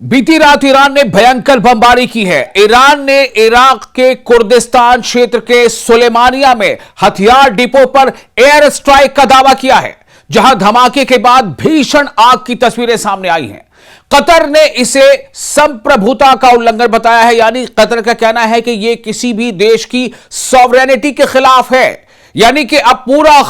बीती रात ईरान ने भयंकर बमबारी की है। ईरान ने इराक के कुर्दिस्तान क्षेत्र के सुलेमानिया में हथियार डिपो पर एयर स्ट्राइक का दावा किया है, जहां धमाके के बाद भीषण आग की तस्वीरें सामने आई हैं। कतर ने इसे संप्रभुता का उल्लंघन बताया है, यानी कतर का कहना है कि यह किसी भी देश की सॉवरेनिटी के खिलाफ है। यानी कि अब पूरा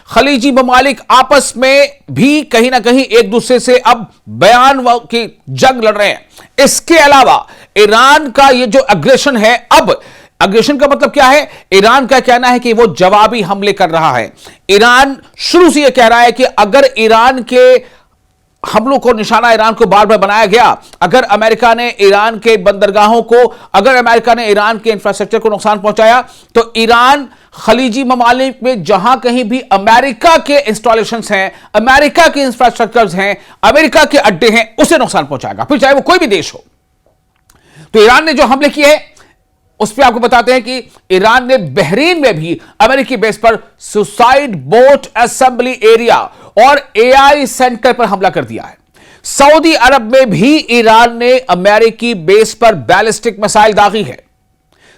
खलीजी ममालिक आपस में भी कहीं ना कहीं एक दूसरे से अब बयान की जंग लड़ रहे हैं। इसके अलावा ईरान का ये जो अग्रेशन है, अब अग्रेशन का मतलब क्या है? ईरान का कहना है कि वो जवाबी हमले कर रहा है। ईरान शुरू से यह कह रहा है कि अगर ईरान के हमलों को निशाना ईरान को बार बार बनाया गया, अगर अमेरिका ने ईरान के बंदरगाहों को, अगर अमेरिका ने ईरान के इंफ्रास्ट्रक्चर को नुकसान पहुंचाया, तो ईरान खलीजी ममालिक में जहां कहीं भी अमेरिका के इंस्टॉलेशंस हैं, अमेरिका के इंफ्रास्ट्रक्चर्स हैं, अमेरिका के अड्डे हैं, उसे नुकसान पहुंचाएगा, फिर चाहे वो कोई भी देश हो। तो ईरान ने जो हमले किए हैं उस पर आपको बताते हैं कि ईरान ने बहरीन में भी अमेरिकी बेस पर सुसाइड बोट असेंबली एरिया और एआई सेंटर पर हमला कर दिया है। सऊदी अरब में भी ईरान ने अमेरिकी बेस पर बैलिस्टिक मिसाइल दागी है।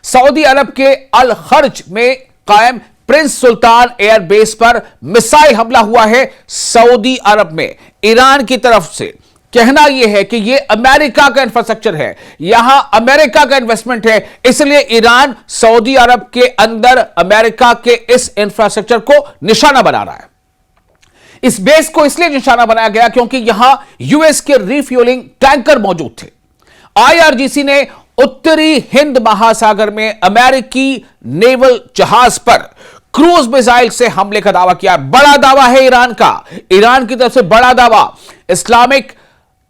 सऊदी अरब के अल खर्ज में कायम प्रिंस सुल्तान एयरबेस पर मिसाइल हमला हुआ है। सऊदी अरब में ईरान की तरफ से कहना यह है कि यह अमेरिका का इंफ्रास्ट्रक्चर है, यहां अमेरिका का इन्वेस्टमेंट है, इसलिए ईरान सऊदी अरब के अंदर अमेरिका के इस इंफ्रास्ट्रक्चर को निशाना बना रहा है। इस बेस को इसलिए निशाना बनाया गया क्योंकि यहां यूएस के रिफ्यूलिंग टैंकर मौजूद थे। आईआरजीसी ने उत्तरी हिंद महासागर में अमेरिकी नेवल जहाज पर क्रूज मिसाइल से हमले का दावा किया। बड़ा दावा है ईरान का, ईरान की तरफ से बड़ा दावा। इस्लामिक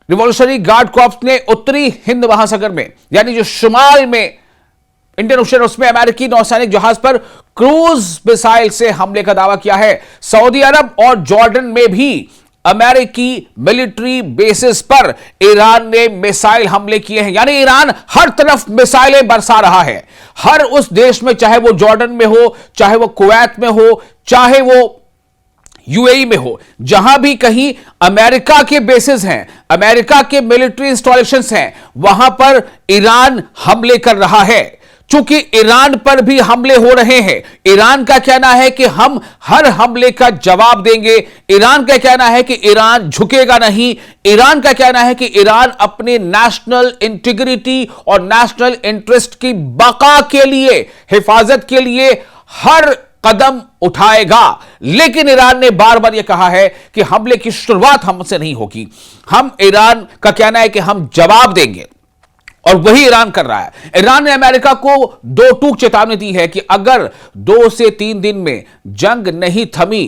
रिवॉल्यूशनरी गार्ड कॉर्प्स ने उत्तरी हिंद महासागर में, यानी जो शुमाल में इंडियन ओशन, उसमें अमेरिकी नौसैनिक जहाज पर क्रूज मिसाइल से हमले का दावा किया है। सऊदी अरब और जॉर्डन में भी अमेरिकी मिलिट्री बेसिस पर ईरान ने मिसाइल हमले किए हैं। यानी ईरान हर तरफ मिसाइलें बरसा रहा है, हर उस देश में, चाहे वो जॉर्डन में हो, चाहे वो कुवैत में हो, चाहे वो यूएई में हो, जहां भी कहीं अमेरिका के बेसिस हैं, अमेरिका के मिलिट्री इंस्टॉलेशंस हैं, वहां पर ईरान हमले कर रहा है। चूंकि ईरान पर भी हमले हो रहे हैं, ईरान का कहना है कि हम हर हमले का जवाब देंगे। ईरान का कहना है कि ईरान झुकेगा नहीं। ईरान का कहना है कि ईरान अपने नेशनल इंटीग्रिटी और नेशनल इंटरेस्ट की बका के लिए, हिफाजत के लिए हर कदम उठाएगा। लेकिन ईरान ने बार बार यह कहा है कि हमले की शुरुआत हमसे नहीं होगी। ईरान का कहना है कि हम जवाब देंगे, और वही ईरान कर रहा है। ईरान ने अमेरिका को दो टूक चेतावनी दी है कि अगर 2 से 3 दिन में जंग नहीं थमी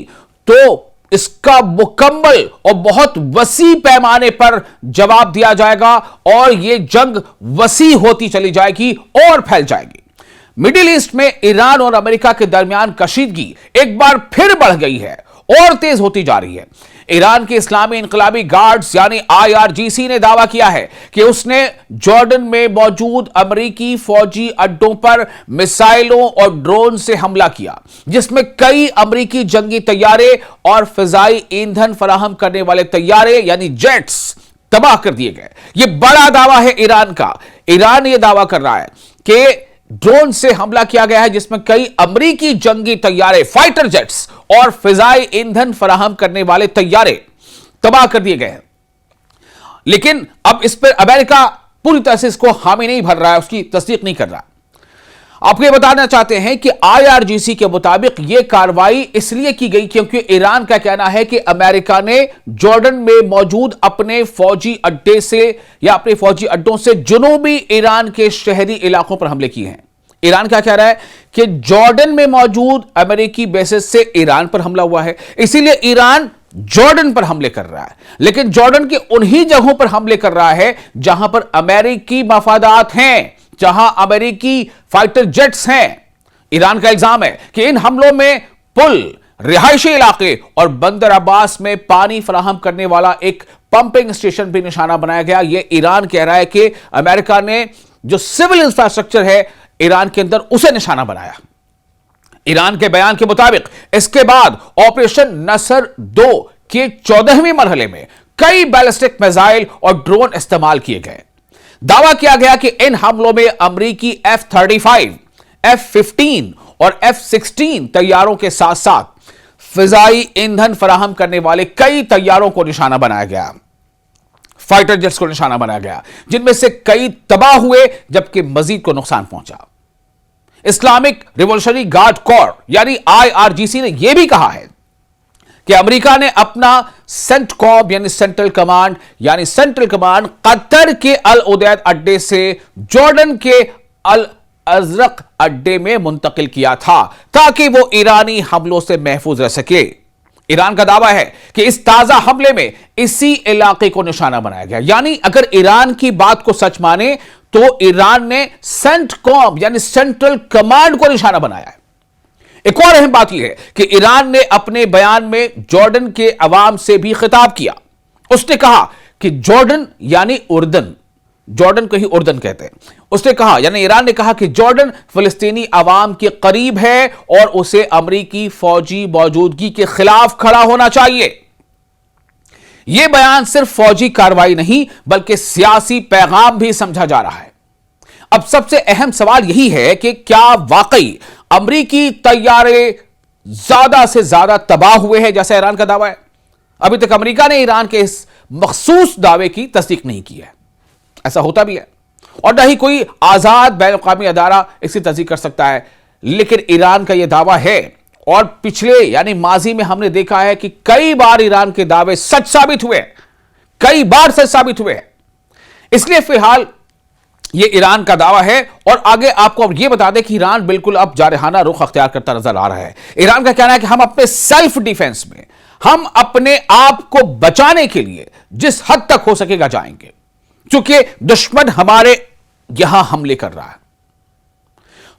तो इसका मुकम्मल और बहुत वसी पैमाने पर जवाब दिया जाएगा, और यह जंग वसी होती चली जाएगी और फैल जाएगी। मिडिल ईस्ट में ईरान और अमेरिका के दरमियान कशीदगी एक बार फिर बढ़ गई है और तेज होती जा रही है। ईरान के इस्लामी इनकलाबी गार्ड्स यानी आईआरजीसी ने दावा किया है कि उसने जॉर्डन में मौजूद अमेरिकी फौजी अड्डों पर मिसाइलों और ड्रोन से हमला किया, जिसमें कई अमेरिकी जंगी तैयारे और फिजाई ईंधन फराहम करने वाले तैयारे यानी जेट्स तबाह कर दिए गए। यह बड़ा दावा है ईरान का। ईरान यह दावा कर रहा है कि ड्रोन से हमला किया गया है, जिसमें कई अमेरिकी जंगी तैयारे, फाइटर जेट्स और फिजाई ईंधन फराहम करने वाले तैयारे तबाह कर दिए गए हैं। लेकिन अब इस पर अमेरिका पूरी तरह से इसको हामी नहीं भर रहा है, उसकी तस्दीक नहीं कर रहा। आपको ये बताना चाहते हैं कि आईआरजीसी के मुताबिक यह कार्रवाई इसलिए की गई क्योंकि ईरान का कहना है कि अमेरिका ने जॉर्डन में मौजूद अपने फौजी अड्डे से या अपने फौजी अड्डों से जुनूबी ईरान के शहरी इलाकों पर हमले किए हैं। ईरान क्या कह रहा है कि जॉर्डन में मौजूद अमेरिकी बेसिस से ईरान पर हमला हुआ है, इसीलिए ईरान जॉर्डन पर हमले कर रहा है। लेकिन जॉर्डन के उन्हीं जगहों पर हमले कर रहा है जहां पर अमेरिकी मफादात हैं, जहां अमेरिकी फाइटर जेट्स हैं। ईरान का इल्जाम है कि इन हमलों में पुल, रिहायशी इलाके और बंदर अब्बास में पानी फराहम करने वाला एक पंपिंग स्टेशन भी निशाना बनाया गया। यह ईरान कह रहा है कि अमेरिका ने जो सिविल इंफ्रास्ट्रक्चर है ईरान के अंदर, उसे निशाना बनाया। ईरान के बयान के मुताबिक इसके बाद ऑपरेशन नसर 2 के 14वें मरहले में कई बैलिस्टिक मिसाइल और ड्रोन इस्तेमाल किए गए। दावा किया गया कि इन हमलों में अमेरिकी F-35, F-15 और F-16 तैयारों के साथ साथ फिजाई ईंधन फराहम करने वाले कई तैयारों को निशाना बनाया गया, फाइटर जेट्स को निशाना बनाया गया, जिनमें से कई तबाह हुए जबकि मजीद को नुकसान पहुंचा। इस्लामिक रिवॉल्यूशनरी गार्ड कोर यानी IRGC ने यह भी कहा है कि अमेरिका ने अपना सेंटकॉम यानी सेंट्रल कमांड कतर के अल उदैद अड्डे से जॉर्डन के अल अजरक अड्डे में मुंतकिल किया था ताकि वो ईरानी हमलों से महफूज रह सके। ईरान का दावा है कि इस ताजा हमले में इसी इलाके को निशाना बनाया गया, यानी अगर ईरान की बात को सच माने तो ईरान ने सेंटकॉम यानी सेंट्रल कमांड को निशाना बनाया है। एक और अहम बात यह है कि ईरान ने अपने बयान में जॉर्डन के अवाम से भी खिताब किया। उसने कहा कि जॉर्डन यानी उर्दन, जॉर्डन को ही उर्दन कहते हैं, उसने कहा यानी ईरान ने कहा कि जॉर्डन फिलिस्तीनी अवाम के करीब है और उसे अमेरिकी फौजी मौजूदगी के खिलाफ खड़ा होना चाहिए। यह बयान सिर्फ फौजी कार्रवाई नहीं बल्कि सियासी पैगाम भी समझा जा रहा है। अब सबसे अहम सवाल यही है कि क्या वाकई अमेरिकी तैयारे ज्यादा से ज्यादा तबाह हुए हैं जैसा ईरान का दावा है? अभी तक अमेरिका ने ईरान के इस मखसूस दावे की तस्दीक नहीं की है। ऐसा होता भी है और न ही कोई आजाद बैनुल-अक़वामी अदारा इसकी तस्दीक कर सकता है, लेकिन ईरान का यह दावा है और पिछले यानी माजी में हमने देखा है कि कई बार ईरान के दावे सच साबित हुए, कई बार सच साबित हुए। इसलिए फिलहाल यह ईरान का दावा है और आगे आपको अब यह बता दें कि ईरान बिल्कुल अब जारहाना रुख अख्तियार करता नजर आ रहा है। ईरान का कहना है कि हम अपने सेल्फ डिफेंस में, हम अपने आप को बचाने के लिए जिस हद तक हो सकेगा जाएंगे, क्योंकि दुश्मन हमारे यहां हमले कर रहा है।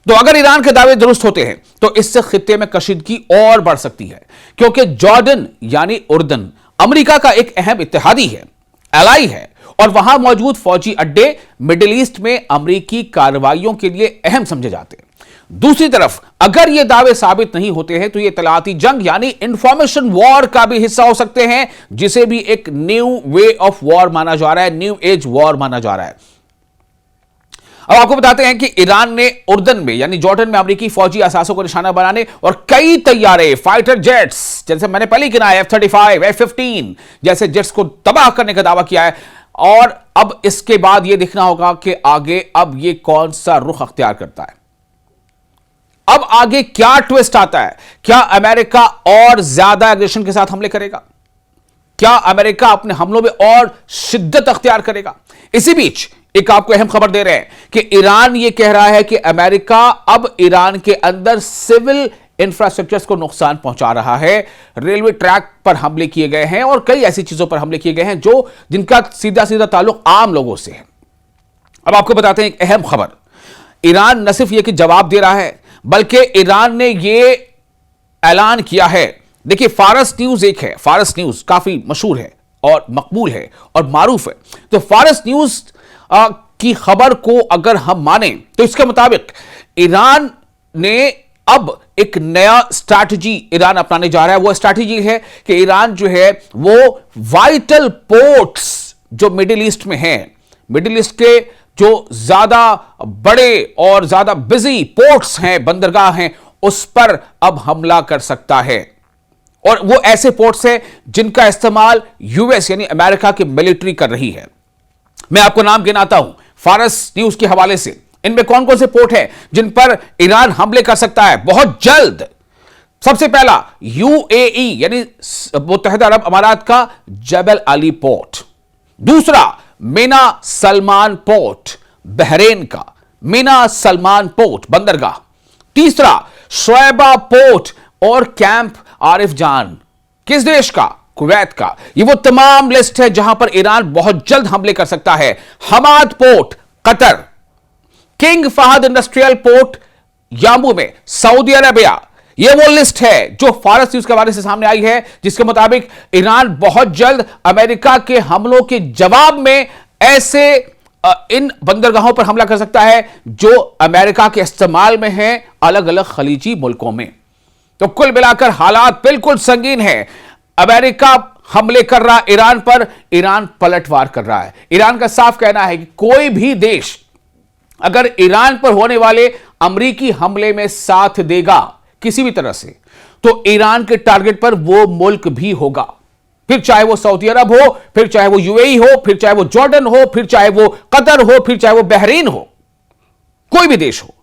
तो अगर ईरान के दावे दुरुस्त होते हैं तो इससे खित्ते में कशीदगी और बढ़ सकती है, क्योंकि जॉर्डन यानी उर्दन अमेरिका का एक अहम इत्तेहादी है, एलाई है, और वहां मौजूद फौजी अड्डे मिडिल ईस्ट में अमेरिकी कार्रवाइयों के लिए अहम समझे जाते हैं। दूसरी तरफ अगर ये दावे साबित नहीं होते हैं तो ये इत्तलाती जंग यानी इंफॉर्मेशन वॉर का भी हिस्सा हो सकते हैं, जिसे भी एक न्यू वे ऑफ वॉर माना जा रहा है, न्यू एज वॉर माना जा रहा है। अब आपको बताते हैं कि ईरान ने उर्दन में यानी जॉर्डन में अमेरिकी फौजी असासों को निशाना बनाने और कई तैयारे फाइटर जेट्स, जैसे मैंने पहले गिना है F-35, F-15 जैसे जेट्स को तबाह करने का दावा किया है। और अब इसके बाद यह देखना होगा कि आगे अब यह कौन सा रुख अख्तियार करता है, अब आगे क्या ट्विस्ट आता है। क्या अमेरिका और ज्यादा एग्रेशन के साथ हमले करेगा? क्या अमेरिका अपने हमलों में और शिद्दत अख्तियार करेगा? इसी बीच एक आपको अहम खबर दे रहे हैं कि ईरान यह कह रहा है कि अमेरिका अब ईरान के अंदर सिविल इंफ्रास्ट्रक्चर्स को नुकसान पहुंचा रहा है। रेलवे ट्रैक पर हमले किए गए हैं और कई ऐसी चीजों पर हमले किए गए हैं जो जिनका सीधा सीधा ताल्लुक आम लोगों से है। अब आपको बताते हैं एक अहम खबर, ईरान न सिर्फ यह कि जवाब दे रहा है बल्कि ईरान ने यह ऐलान किया है। देखिए फारस न्यूज एक है, फारस न्यूज काफी मशहूर है और मकबूल है और मारूफ है। तो फारस न्यूज की खबर को अगर हम माने तो इसके मुताबिक ईरान ने अब एक नया स्ट्रैटेजी ईरान अपनाने जा रहा है। वो स्ट्रैटेजी है कि ईरान जो है वो वाइटल पोर्ट्स जो मिडिल ईस्ट में हैं, मिडिल ईस्ट के जो ज्यादा बड़े और ज्यादा बिजी पोर्ट्स हैं, बंदरगाह हैं, उस पर अब हमला कर सकता है। और वो ऐसे पोर्ट्स हैं जिनका इस्तेमाल यूएस यानी अमेरिका की मिलिट्री कर रही है। मैं आपको नाम गिनाता हूं फारस न्यूज के हवाले से, इनमें कौन कौन से पोर्ट हैं जिन पर ईरान हमले कर सकता है बहुत जल्द। सबसे पहला यूएई यानी मुत्तहिदा अरब अमारात का जबल अली पोर्ट, दूसरा मीना सलमान पोर्ट बहरेन का मीना सलमान पोर्ट बंदरगाह, तीसरा शोएबा पोर्ट और कैंप आरिफ जान किस देश का? कुवैत का। ये वो तमाम लिस्ट है जहां पर ईरान बहुत जल्द हमले कर सकता है। Hamad port Qatar, King Fahd industrial port Yanbu में सऊदी अरेबिया, यह वो लिस्ट है जो फारस न्यूज के हवाले से सामने आई है, जिसके मुताबिक ईरान बहुत जल्द अमेरिका के हमलों के जवाब में ऐसे इन बंदरगाहों पर हमला कर सकता है जो अमेरिका के इस्तेमाल में हैं अलग अलग खलीजी मुल्कों में। तो कुल मिलाकर हालात बिल्कुल संगीन है। अमेरिका हमले कर रहा ईरान पर, ईरान पलटवार कर रहा है। ईरान का साफ कहना है कि कोई भी देश अगर ईरान पर होने वाले अमेरिकी हमले में साथ देगा किसी भी तरह से, तो ईरान के टारगेट पर वो मुल्क भी होगा। फिर चाहे वो सऊदी अरब हो, फिर चाहे वो यूएई हो, फिर चाहे वो जॉर्डन हो, फिर चाहे वो कतर हो, फिर चाहे वो बहरीन हो, कोई भी देश हो।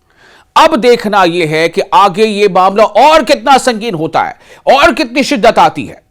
अब देखना यह है कि आगे यह मामला और कितना संगीन होता है और कितनी शिद्दत आती है।